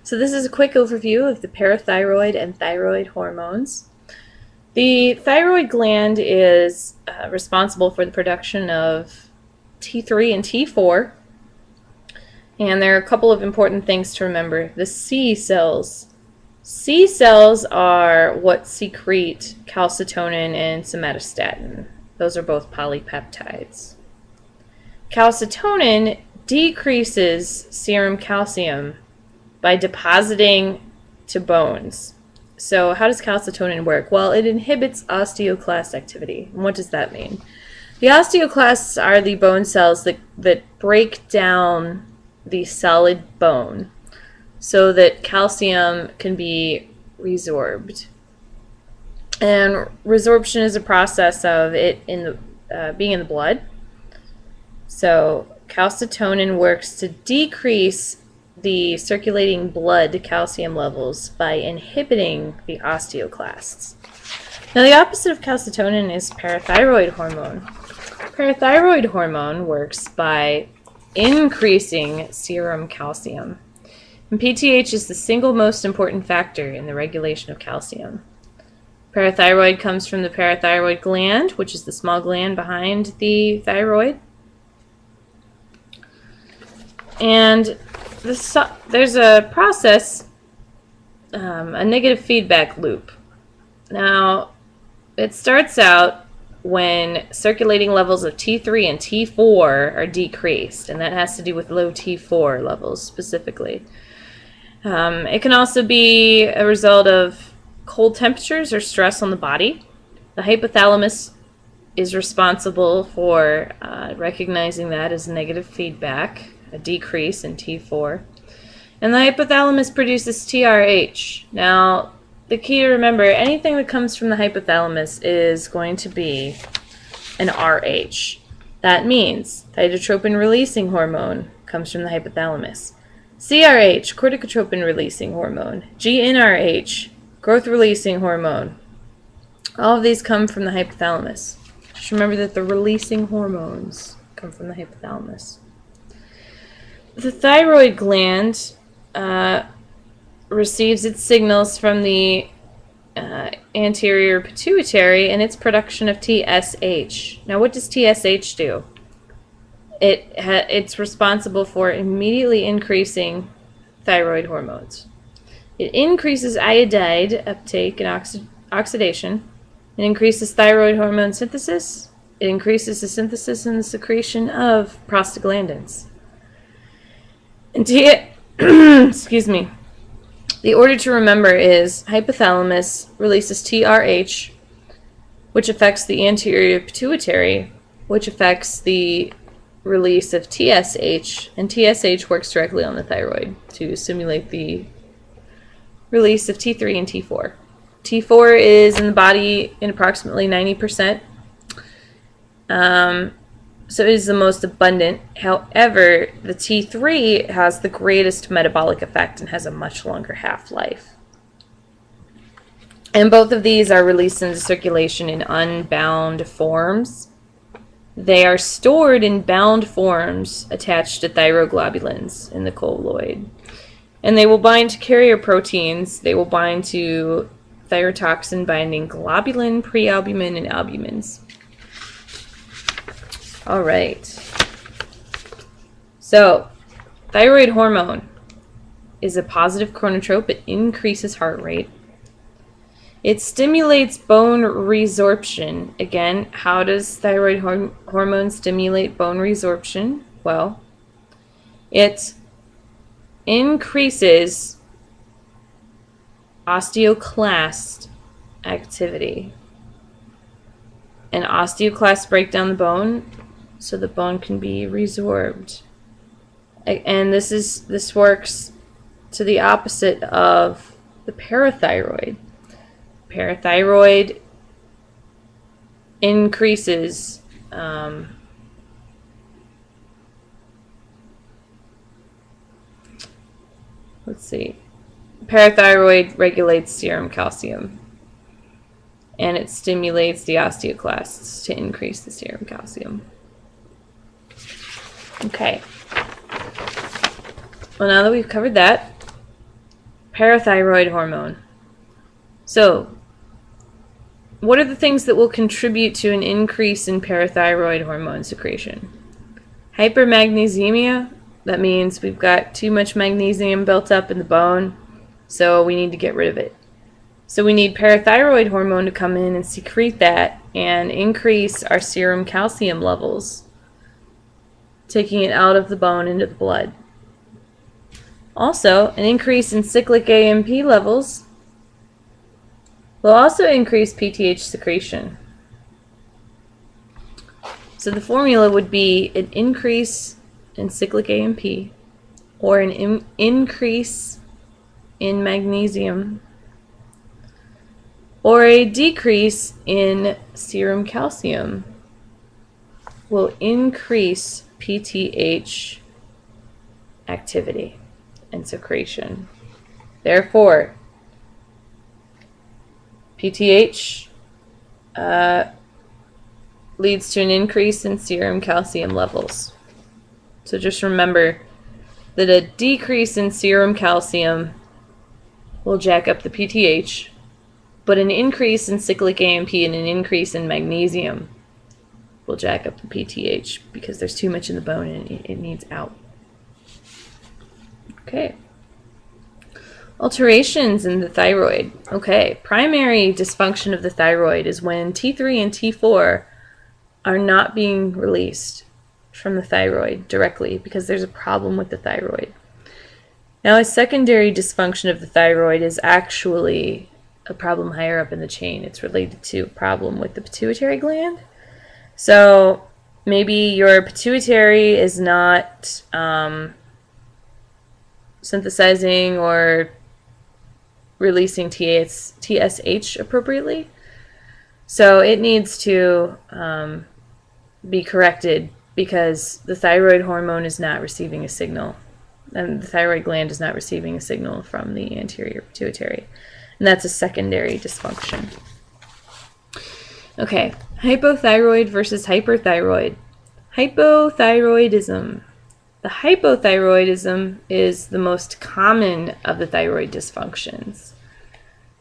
So this is a quick overview of the parathyroid and thyroid hormones. The thyroid gland is responsible for the production of T3 and T4. And there are a couple of important things to remember. The C cells. C cells are what secrete calcitonin and somatostatin. Those are both polypeptides. Calcitonin decreases serum calcium by depositing to bones. So how does calcitonin work? Well, it inhibits osteoclast activity. And what does that mean? The osteoclasts are the bone cells that break down the solid bone so that calcium can be resorbed. And resorption is a process of it being in the blood. So calcitonin works to decrease the circulating blood calcium levels by inhibiting the osteoclasts. Now, the opposite of calcitonin is parathyroid hormone. Parathyroid hormone works by increasing serum calcium. And PTH is the single most important factor in the regulation of calcium. Parathyroid comes from the parathyroid gland, which is the small gland behind the thyroid. And there's a process, a negative feedback loop. Now, it starts out when circulating levels of T3 and T4 are decreased, and that has to do with low T4 levels specifically. It can also be a result of cold temperatures or stress on the body. The hypothalamus is responsible for recognizing that as negative feedback, a decrease in T4. And the hypothalamus produces TRH. Now, the key to remember, anything that comes from the hypothalamus is going to be an RH. That means thyrotropin-releasing hormone comes from the hypothalamus. CRH, corticotropin-releasing hormone. GnRH, growth-releasing hormone. All of these come from the hypothalamus. Just remember that the releasing hormones come from the hypothalamus. The thyroid gland receives its signals from the anterior pituitary and its production of TSH. Now, what does TSH do? It's responsible for immediately increasing thyroid hormones. It increases iodide uptake and oxidation. It increases thyroid hormone synthesis. It increases the synthesis and the secretion of prostaglandins. And excuse me. The order to remember is hypothalamus releases TRH, which affects the anterior pituitary, which affects the release of TSH, and TSH works directly on the thyroid to stimulate the release of T3 and T4. T4 is in the body in approximately 90%. So it is the most abundant. However, the T3 has the greatest metabolic effect and has a much longer half-life. And both of these are released into circulation in unbound forms. They are stored in bound forms attached to thyroglobulins in the colloid. And they will bind to carrier proteins. They will bind to thyrotoxin-binding globulin, prealbumin, and albumins. All right. So, thyroid hormone is a positive chronotrope. It increases heart rate. It stimulates bone resorption. Again, how does thyroid hormone stimulate bone resorption? Well, it increases osteoclast activity. And osteoclasts break down the bone so the bone can be resorbed. And this works to the opposite of the parathyroid. Parathyroid increases parathyroid regulates serum calcium, and it stimulates the osteoclasts to increase the serum calcium. Okay. Well, now that we've covered that, parathyroid hormone. So, what are the things that will contribute to an increase in parathyroid hormone secretion? Hypermagnesemia, that means we've got too much magnesium built up in the bone, so we need to get rid of it. So we need parathyroid hormone to come in and secrete that and increase our serum calcium levels, taking it out of the bone into the blood. Also, an increase in cyclic AMP levels will also increase PTH secretion. So the formula would be an increase in cyclic AMP or an increase in magnesium or a decrease in serum calcium will increase PTH activity and secretion. Therefore, PTH leads to an increase in serum calcium levels. So just remember that a decrease in serum calcium will jack up the PTH, but an increase in cyclic AMP and an increase in magnesium will jack up the PTH because there's too much in the bone and it needs out. Okay. Alterations in the thyroid. Okay, primary dysfunction of the thyroid is when T3 and T4 are not being released from the thyroid directly because there's a problem with the thyroid. Now, a secondary dysfunction of the thyroid is actually a problem higher up in the chain. It's related to a problem with the pituitary gland. So maybe your pituitary is not synthesizing or releasing TSH appropriately. So it needs to be corrected because the thyroid hormone is not receiving a signal, and the thyroid gland is not receiving a signal from the anterior pituitary. And that's a secondary dysfunction. Okay, hypothyroid versus hyperthyroid. Hypothyroidism. The hypothyroidism is the most common of the thyroid dysfunctions.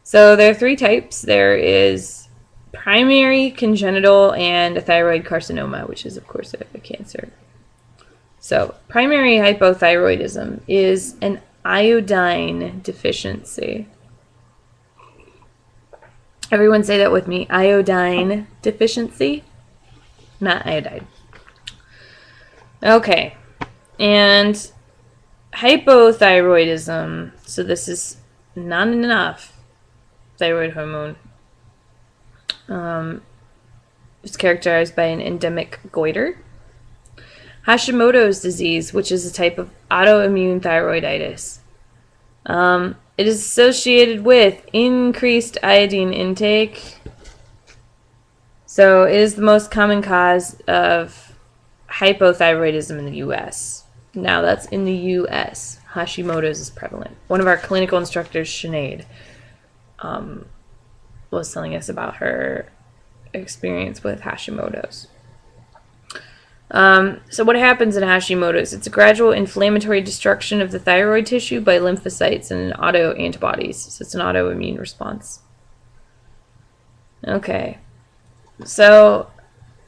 So there are three types. There is primary, congenital, and a thyroid carcinoma, which is, of course, a cancer. So primary hypothyroidism is an iodine deficiency. Everyone say that with me. Iodine deficiency, not iodide. Okay. And hypothyroidism, so this is not enough thyroid hormone. It's characterized by an endemic goiter. Hashimoto's disease, which is a type of autoimmune thyroiditis. It is associated with increased iodine intake. So it is the most common cause of hypothyroidism in the U.S. Now that's in the U.S. Hashimoto's is prevalent. One of our clinical instructors, Sinead, was telling us about her experience with Hashimoto's. So what happens in Hashimoto's? It's a gradual inflammatory destruction of the thyroid tissue by lymphocytes and autoantibodies. So it's an autoimmune response. Okay. So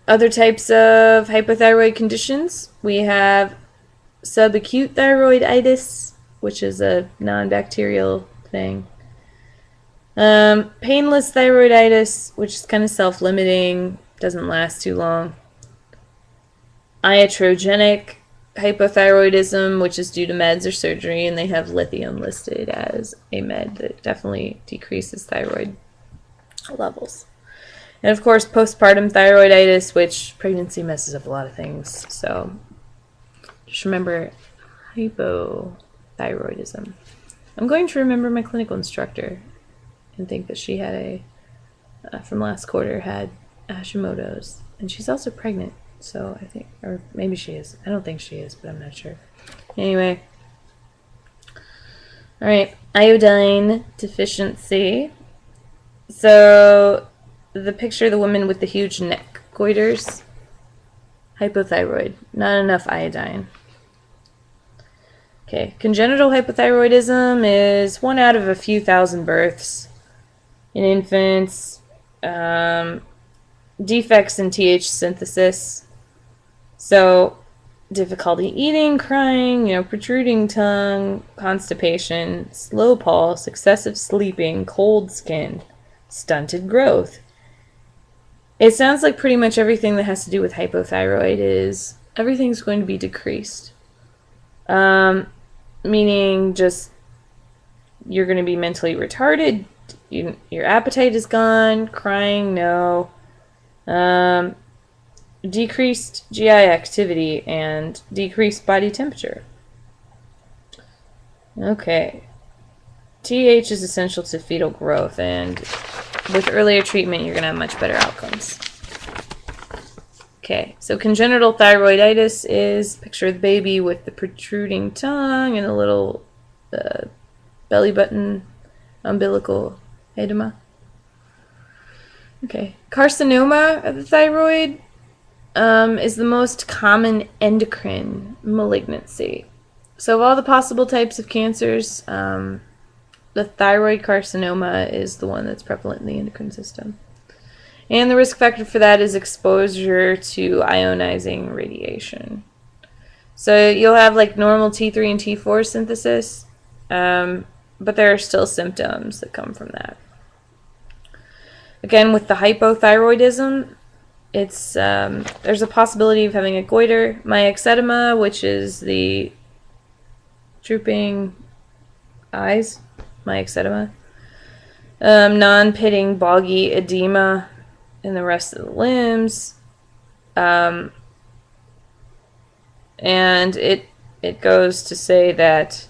other types of hypothyroid conditions. We have subacute thyroiditis, which is a non-bacterial thing. Painless thyroiditis, which is kind of self-limiting, doesn't last too long. Iatrogenic hypothyroidism, which is due to meds or surgery, and they have lithium listed as a med that definitely decreases thyroid levels. And of course, postpartum thyroiditis, which pregnancy messes up a lot of things. So just remember hypothyroidism. I'm going to remember my clinical instructor and think that she had from last quarter, had Hashimoto's. And she's also pregnant. So I think, or maybe she is. I don't think she is, but I'm not sure. Anyway. All right. Iodine deficiency. So the picture of the woman with the huge neck goiters. Hypothyroid. Not enough iodine. Okay, congenital hypothyroidism is 1 out of a few thousand births in infants. Defects in TH synthesis. So, difficulty eating, crying, protruding tongue, constipation, slow pulse, excessive sleeping, cold skin, stunted growth. It sounds like pretty much everything that has to do with hypothyroid is everything's going to be decreased. Meaning just you're going to be mentally retarded, your appetite is gone, crying, no. Decreased GI activity and decreased body temperature. Okay. TH is essential to fetal growth, and with earlier treatment, you're going to have much better outcomes. Okay, so congenital thyroiditis is picture the baby with the protruding tongue and a little belly button umbilical edema. Okay, carcinoma of the thyroid is the most common endocrine malignancy. So of all the possible types of cancers, the thyroid carcinoma is the one that's prevalent in the endocrine system. And the risk factor for that is exposure to ionizing radiation. So you'll have like normal T3 and T4 synthesis, but there are still symptoms that come from that. Again, with the hypothyroidism, it's there's a possibility of having a goiter, myxedema, which is the drooping eyes, myxedema, non-pitting boggy edema in the rest of the limbs, and it goes to say that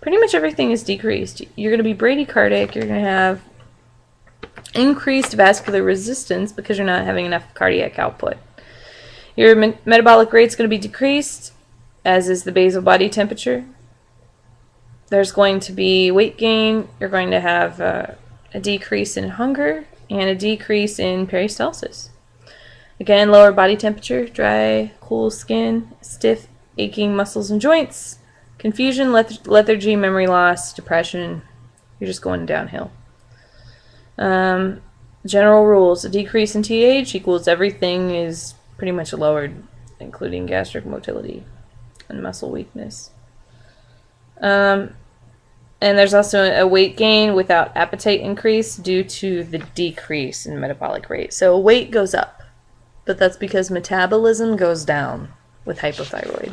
pretty much everything is decreased. You're going to be bradycardic, you're going to have increased vascular resistance because you're not having enough cardiac output. Your metabolic rate's going to be decreased, as is the basal body temperature. There's going to be weight gain. You're going to have a decrease in hunger and a decrease in peristalsis. Again, lower body temperature, dry, cool skin, stiff, aching muscles and joints, confusion, lethargy, memory loss, depression. You're just going downhill. General rules: a decrease in TH equals everything is pretty much lowered, including gastric motility and muscle weakness. And there's also a weight gain without appetite increase due to the decrease in metabolic rate. So weight goes up, but that's because metabolism goes down with hypothyroid.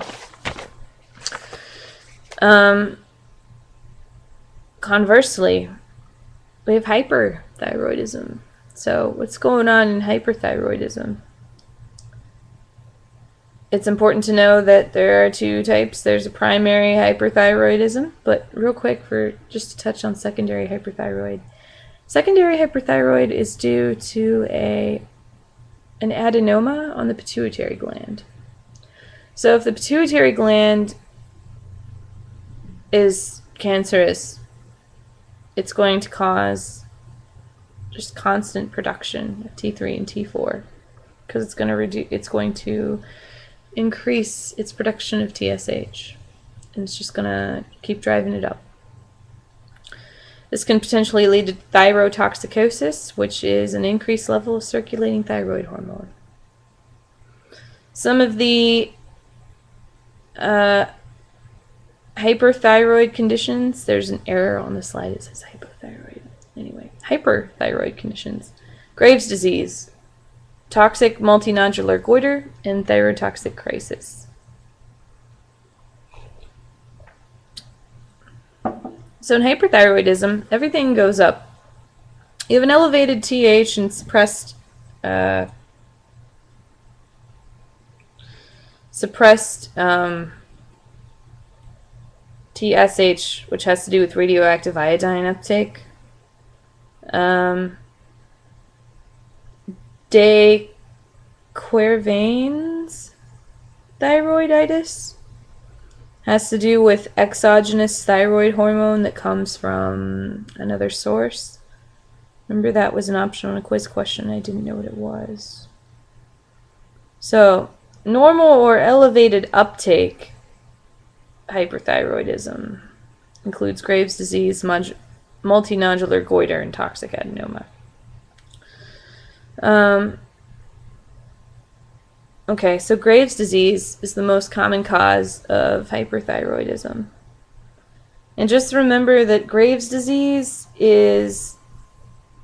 Conversely, we have hyperthyroidism. So what's going on in hyperthyroidism? It's important to know that there are two types. There's a primary hyperthyroidism, but real quick, for just to touch on secondary hyperthyroid. Secondary hyperthyroid is due to an adenoma on the pituitary gland. So if the pituitary gland is cancerous, it's going to cause just constant production of T3 and T4 because it's going to increase its production of TSH, and it's just going to keep driving it up. This can potentially lead to thyrotoxicosis, which is an increased level of circulating thyroid hormone. Some of the hyperthyroid conditions, there's an error on the slide, it says hypothyroid. Anyway, hyperthyroid conditions: Graves' disease, toxic multinodular goiter, and thyrotoxic crisis. So in hyperthyroidism, everything goes up. You have an elevated TH and suppressed TSH, which has to do with radioactive iodine uptake. De Quervain's thyroiditis has to do with exogenous thyroid hormone that comes from another source. Remember, that was an option on a quiz question. I didn't know what it was. So, normal or elevated uptake hyperthyroidism. Includes Graves' disease, multinodular goiter, and toxic adenoma. Okay, so Graves' disease is the most common cause of hyperthyroidism. And just remember that Graves' disease is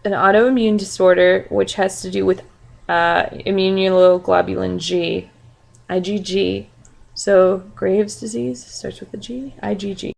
an autoimmune disorder which has to do with immunoglobulin G, IgG. So Graves' disease starts with a G, IgG.